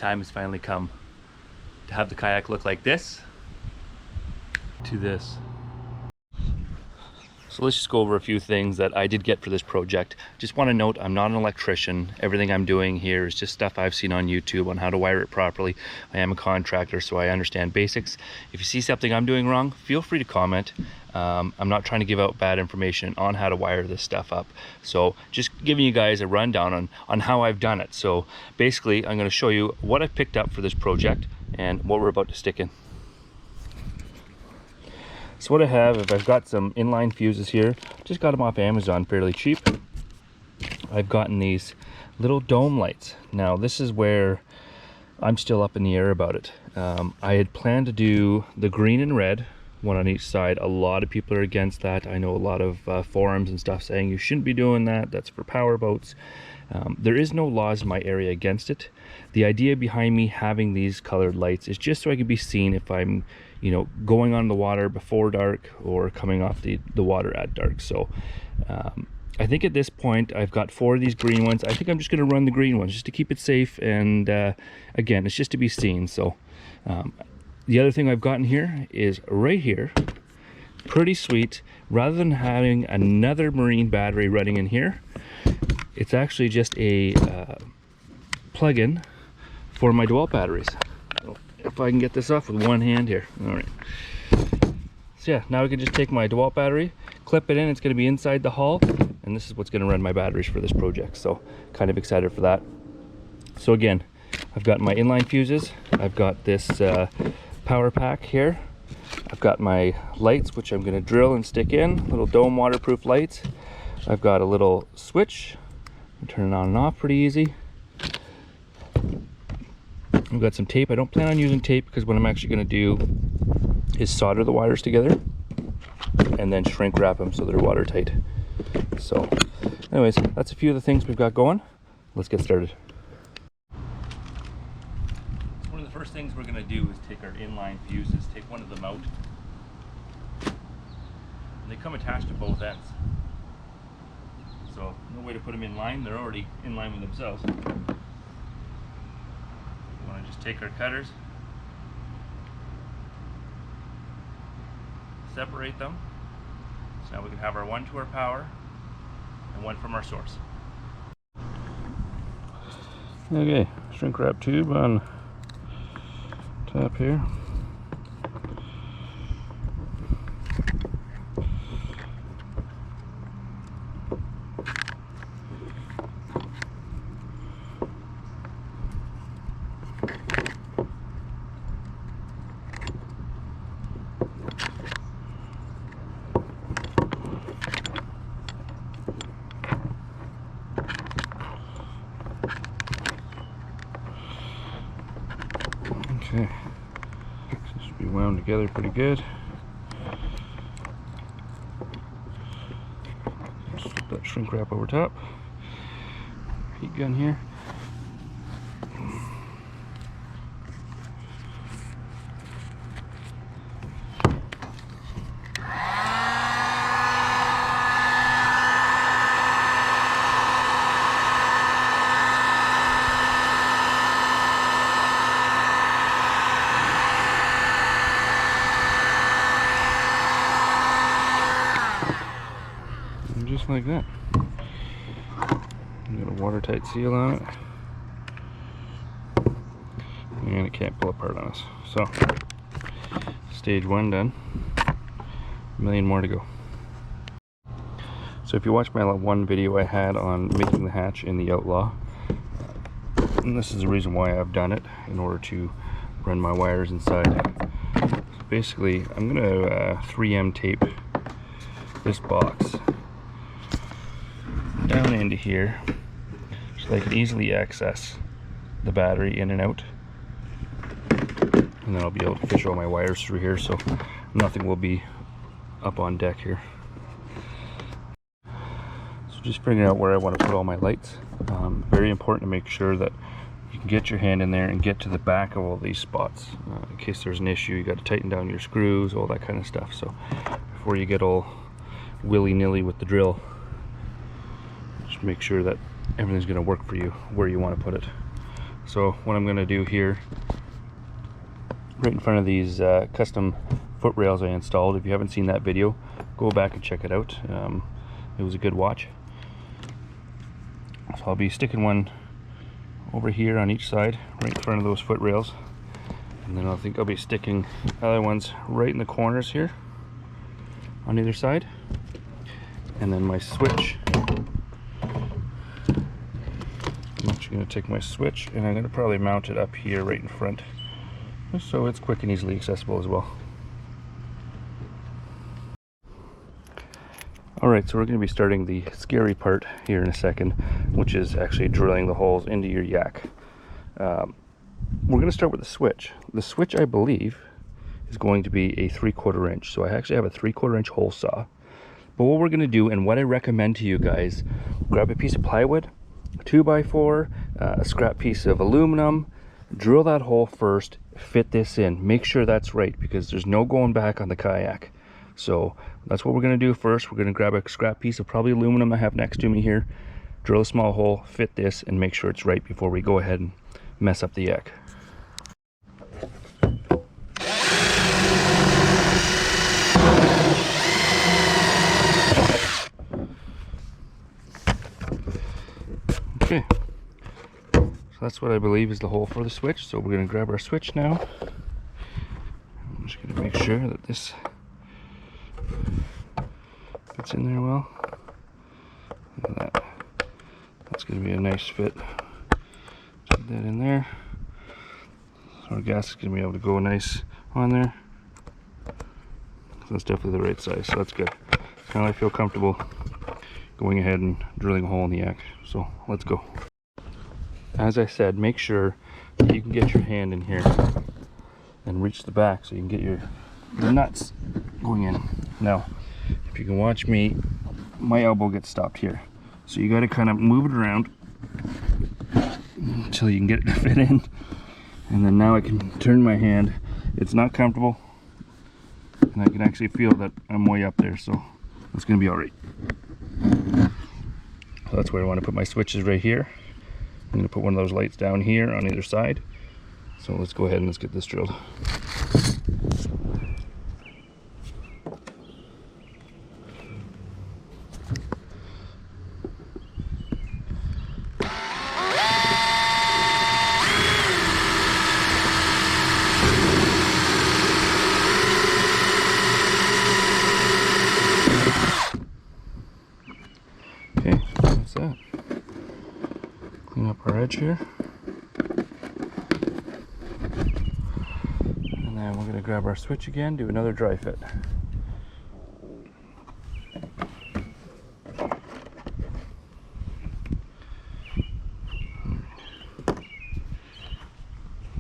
time has finally come to have the kayak look like this to this. So let's just go over a few things that I did get for this project. Just want to note, I'm not an electrician. Everything I'm doing here is just stuff I've seen on YouTube on how to wire it properly. I am a contractor, so I understand basics. If you see something I'm doing wrong, feel free to comment. I'm not trying to give out bad information on how to wire this stuff up. So just giving you guys a rundown on how I've done it. So basically, I'm going to show you what I picked up for this project and what we're about to stick in. So what I have is I've got some inline fuses here. Just got them off Amazon fairly cheap. I've gotten these little dome lights. Now this is where I'm still up in the air about it. I had planned to do the green and red, one on each side. A lot of people are against that. I know a lot of forums and stuff saying you shouldn't be doing that. That's for power boats. There is no laws in my area against it. The idea behind me having these colored lights is just so I can be seen if I'm, you know, going on the water before dark or coming off the water at dark. So I think at this point I've got 4 of these green ones. I think I'm just going to run the green ones just to keep it safe, and again, it's just to be seen. So the other thing I've gotten here is right here, pretty sweet. Rather than having another marine battery running in here, it's actually just a plug-in for my DeWalt batteries. So if I can get this off with one hand here. All right. So yeah, now I can just take my DeWalt battery, clip it in. It's going to be inside the hull, and this is what's going to run my batteries for this project. So kind of excited for that. So again, I've got my inline fuses. I've got this power pack here. I've got my lights, which I'm going to drill and stick in, little dome waterproof lights. I've got a little switch. Turn it on and off pretty easy. I've got some tape. I don't plan on using tape because what I'm actually going to do is solder the wires together and then shrink wrap them so they're watertight. So anyways, that's a few of the things we've got going. Let's get started. So one of the first things we're going to do is take our inline fuses, take one of them out. And they come attached to both ends. So no way to put them in line. They're already in line with themselves. We want to just take our cutters, separate them. So now we can have our one to our power and one from our source. Okay, shrink wrap tube on top here. Okay, this should be wound together pretty good. Just flip that shrink wrap over top. Heat gun here. Just like that. Got a watertight seal on it, and it can't pull apart on us. So stage 1 done. A million more to go. So if you watch my one video I had on making the hatch in the Outlaw, and this is the reason why I've done it, in order to run my wires inside. So basically I'm going to 3M tape this box down into here so I can easily access the battery in and out, and then I'll be able to fish all my wires through here so nothing will be up on deck here. So just figuring out where I want to put all my lights. Very important to make sure that you can get your hand in there and get to the back of all these spots. In case there's an issue, you got to tighten down your screws, all that kind of stuff. So before you get all willy-nilly with the drill, just make sure that everything's going to work for you where you want to put it. So what I'm going to do here, right in front of these custom foot rails I installed, if you haven't seen that video, go back and check it out. It was a good watch. So I'll be sticking one over here on each side, right in front of those foot rails. And then I think I'll be sticking other ones right in the corners here on either side. And then my switch, I'm actually going to take my switch and I'm going to probably mount it up here right in front, so it's quick and easily accessible as well. Alright, so we're going to be starting the scary part here in a second, which is actually drilling the holes into your yak. We're going to start with the switch. The switch, I believe, is going to be a 3/4 inch. So I actually have a 3/4 inch hole saw. But what we're going to do, and what I recommend to you guys, grab a piece of plywood, a 2x4, a scrap piece of aluminum, drill that hole first, fit this in. Make sure that's right, because there's no going back on the kayak. So that's what we're going to do first. We're going to grab a scrap piece of probably aluminum I have next to me here, drill a small hole, fit this, and make sure it's right before we go ahead and mess up the yak. Okay, so that's what I believe is the hole for the switch. So we're going to grab our switch now. I'm just going to make sure that this fits in there well. Look at that. That's going to be a nice fit. Put that in there. So our gas is going to be able to go nice on there. So that's definitely the right size, so that's good. So now I feel comfortable going ahead and drilling a hole in the yak. So let's go. As I said, make sure that you can get your hand in here and reach the back so you can get the nuts going in. Now, if you can watch me, my elbow gets stopped here. So you got to kind of move it around until you can get it to fit in. And then now I can turn my hand. It's not comfortable, and I can actually feel that I'm way up there, so it's going to be all right. So that's where I want to put my switches, right here. I'm going to put one of those lights down here on either side. So let's go ahead and let's get this drilled. Okay, that's that. Clean up our edge here. And then we're going to grab our switch again, do another dry fit.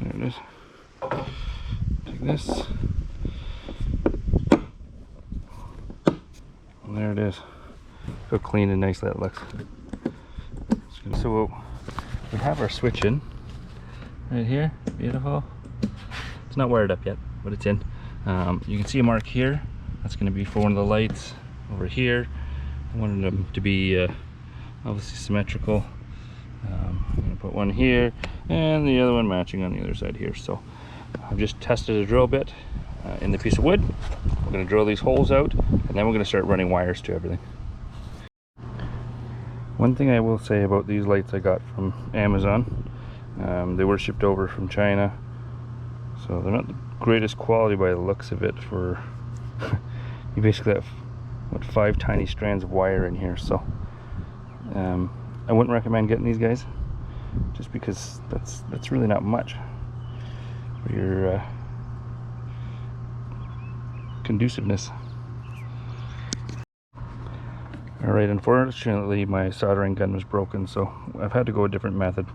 There it is. Take this. And there it is. Look how clean and nice that looks. So we have our switch in right here. Beautiful. It's not wired up yet, but it's in. You can see a mark here. That's going to be for one of the lights over here. I wanted them to be obviously symmetrical. I'm going to put one here and the other one matching on the other side here. So I've just tested a drill bit in the piece of wood. We're going to drill these holes out, and then we're going to start running wires to everything. One thing I will say about these lights I got from Amazon, they were shipped over from China, so they're not the greatest quality by the looks of it. For you basically have what, 5 tiny strands of wire in here, so I wouldn't recommend getting these guys, just because that's really not much for your conduciveness. Alright, unfortunately my soldering gun was broken, so I've had to go a different method.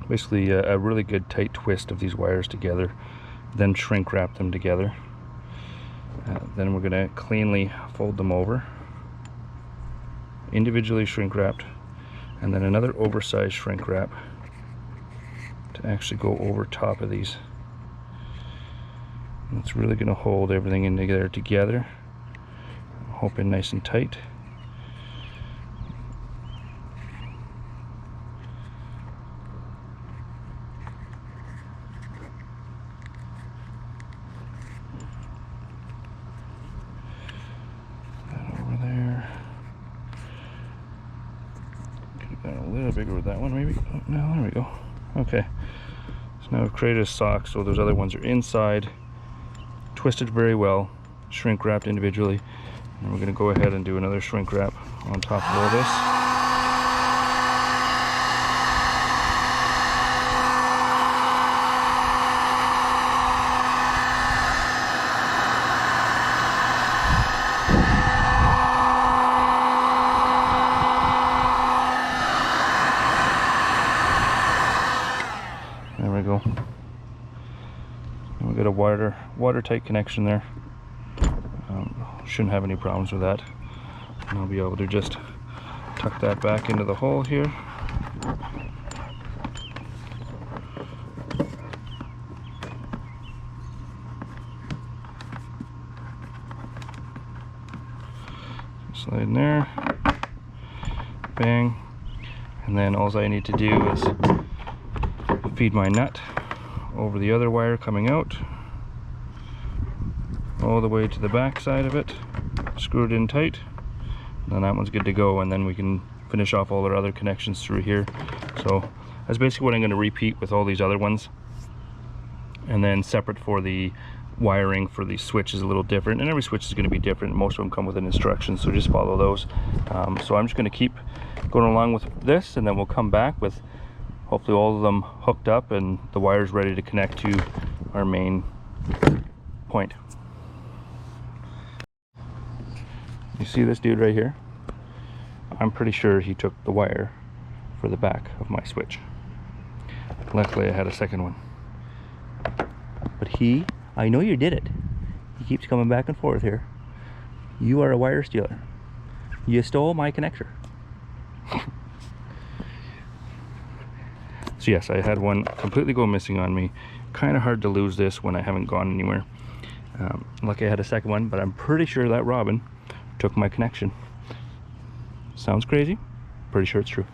Basically a really good tight twist of these wires together, then shrink wrap them together. Then we're going to cleanly fold them over, individually shrink wrapped, and then another oversized shrink wrap to actually go over top of these. And it's really going to hold everything in together, hoping nice and tight. little bigger with that one, maybe. Oh, no, there we go. Okay. So now I've created a sock, so those other ones are inside, twisted very well, shrink wrapped individually. And we're going to go ahead and do another shrink wrap on top of all this. There we go. And we got a watertight connection there. Shouldn't have any problems with that. And I'll be able to just tuck that back into the hole here. Slide in there. Bang. And then all I need to do is feed my nut over the other wire coming out all the way to the back side of it, screw it in tight, and then that one's good to go, and then we can finish off all our other connections through here. So that's basically what I'm going to repeat with all these other ones, and then separate for the wiring for the switch is a little different, and every switch is going to be different. Most of them come with an instruction, so just follow those. So I'm just going to keep going along with this, and then we'll come back with hopefully all of them hooked up and the wires ready to connect to our main point. You see this dude right here? I'm pretty sure he took the wire for the back of my switch. Luckily I had a second one. But I know you did it. He keeps coming back and forth here. You are a wire stealer. You stole my connector. So yes, I had one completely go missing on me. Kind of hard to lose this when I haven't gone anywhere. Lucky I had a second one, but I'm pretty sure that Robin took my connection. Sounds crazy? Pretty sure it's true.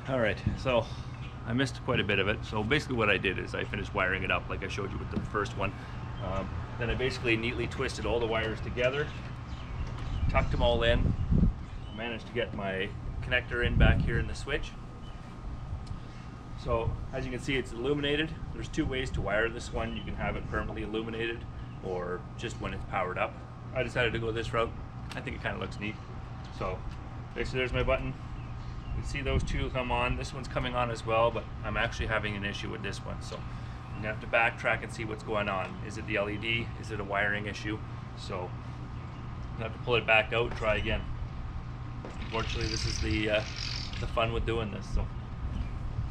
Alright, so I missed quite a bit of it. So basically what I did is I finished wiring it up like I showed you with the first one. Then I basically neatly twisted all the wires together, tucked them all in, managed to get my connector in back here in the switch. So as you can see, it's illuminated. There's two ways to wire this one. You can have it permanently illuminated or just when it's powered up. I decided to go this route. I think it kind of looks neat. So basically there's my button. You can see those two come on. This one's coming on as well, but I'm actually having an issue with this one. So I'm gonna have to backtrack and see what's going on. Is it the LED? Is it a wiring issue? So I'm gonna have to pull it back out and try again. Unfortunately, this is the fun with doing this. So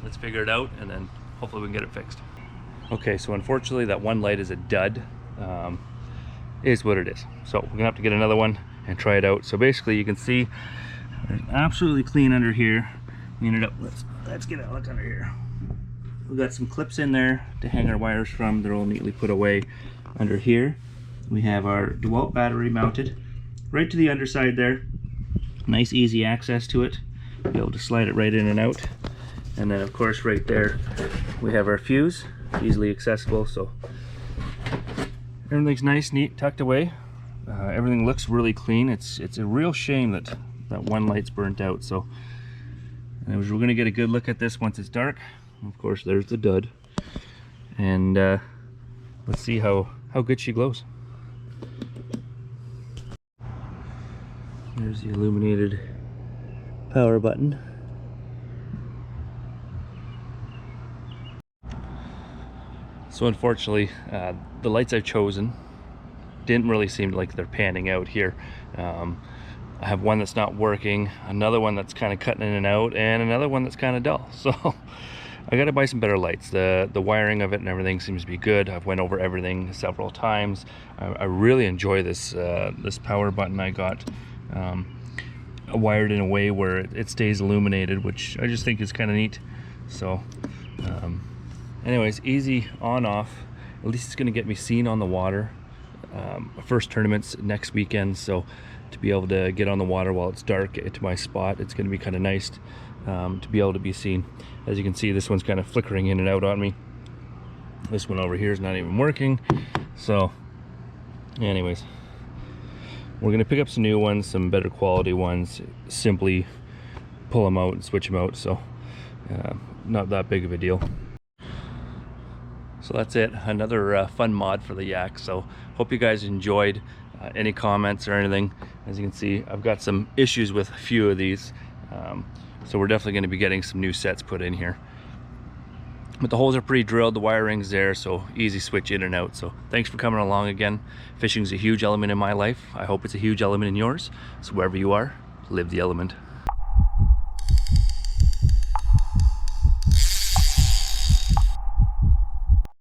let's figure it out and then hopefully we can get it fixed. Okay, so unfortunately that one light is a dud. Is what it is. So we're gonna have to get another one and try it out. So basically you can see there's absolutely clean under here. We ended up, let's get a look under here. We've got some clips in there to hang our wires from. They're all neatly put away. Under here we have our DeWalt battery mounted right to the underside there. Nice easy access to it. Be able to slide it right in and out. And then of course right there we have our fuse, easily accessible. So everything's nice, neat, tucked away. Everything looks really clean. It's a real shame that that one light's burnt out. So anyways, we're gonna get a good look at this once it's dark. Of course there's the dud, and let's see how how good she glows. There's the illuminated power button. So unfortunately, the lights I've chosen didn't really seem like they're panning out here. I have one that's not working, another one that's kind of cutting in and out, and another one that's kind of dull. So I got to buy some better lights. The wiring of it and everything seems to be good. I've went over everything several times. I really enjoy this this power button I got. Wired in a way where it stays illuminated, which I just think is kind of neat. So anyways, easy on off. At least it's going to get me seen on the water. First tournament's next weekend, so to be able to get on the water while it's dark, get to my spot, it's going to be kind of nice to be able to be seen. As you can see, this one's kind of flickering in and out on me. This one over here is not even working. So anyways, we're going to pick up some new ones, some better quality ones, simply pull them out and switch them out. So not that big of a deal. So that's it, another fun mod for the Yak. So hope you guys enjoyed. Any comments or anything? As you can see, I've got some issues with a few of these, so we're definitely going to be getting some new sets put in here. But the holes are pre-drilled, the wiring's there, so easy switch in and out. So thanks for coming along again. Fishing's a huge element in my life. I hope it's a huge element in yours. So wherever you are, live the element.